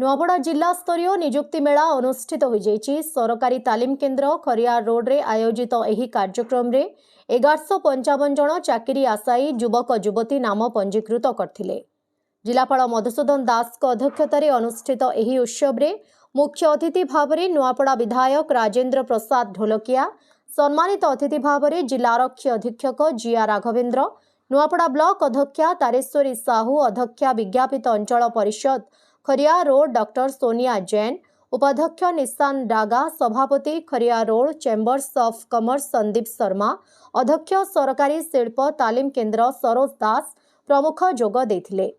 नुआपड़ा जिला स्तरीय नियुक्ति मेला अनुष्ठित हो सरकारी तालीम केन्द्र खरियार रोड रे आयोजित एही कार्यक्रम रे 1155 जन चाकरी आशायी युवक युवती नाम पंजीकृत करथिले। जिलापाल मधुसूदन दास अध्यक्षतार अनुष्ठित एही उत्सव रे मुख्य अतिथि भाव में नुआपड़ा विधायक राजेन्द्र प्रसाद ढोलकिया, सम्मानित अतिथि भाव में जिला आरक्षी अधीक्षक जिया राघवेन्द्र, नुआपड़ा ब्लॉक अध्यक्षा तारेश्वरी साहू, अध्यक्षा विज्ञापित अंचल परिषद खरियार रोड डॉक्टर सोनिया जैन, उपाध्यक्ष निशान डागा, सभापति Khariar road chambers of commerce Sandeep Sharma, अध्यक्ष सरकारी शिल्प तालीम केन्द्र सरोज दास प्रमुख जोग देथिले।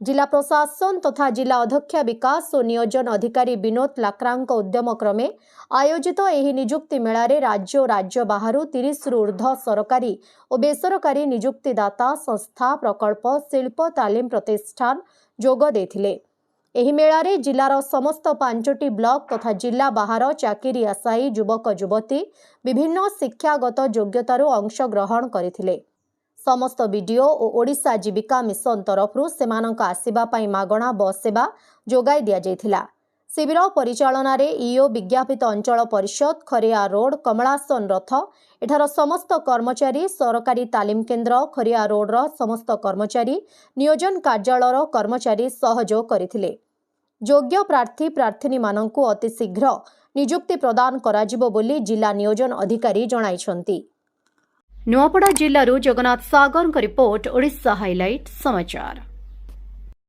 जिला प्रशासन तथा जिला अध्यक्ष विकास और नियोजन अधिकारी विनोद लाक्रांक उद्यम क्रमे आयोजित एही नियुक्ति मेलारे राज्य और राज्य बाहर 30 रु ऊर्ध्व सरकारी और बेसरकारी नियुक्तिदाता संस्था प्रकल्प शिल्प तालीम प्रतिष्ठान जोग देथिले। एही मेलारे जिलार समस्त 5टी ब्लॉक तथा जिला बाहर चाकरी आशायी युवक युवती विभिन्न शिक्षागत योग्यतार अंशग्रहण करथिले। समस्त बीडीओ और ओडिशा जीविका मिशन तरफरु सेमानंक आसीबा पई मागणा बस सेवा जोगाई दिया जायथिला। शिविर परिचालना रे ईओ विज्ञापित अंचल परिषद खरियार रोड कमलासन रथ एठार समस्त कर्मचारी, सरकारी तालीम केन्द्र खरियार रोड समस्त कर्मचारी, नियोजन कार्यालय कर्मचारी सहयोग करथिले। योग्य प्रार्थी प्रार्थिनी मानंकु अति शीघ्र नियुक्ति प्रदान कराजिबो बोली जिला नियोजन अधिकारी जणाइछंती। नुआपड़ा जिल्लारू जगन्नाथ सागर रिपोर्ट ओडिशा हाइलाइट समाचार।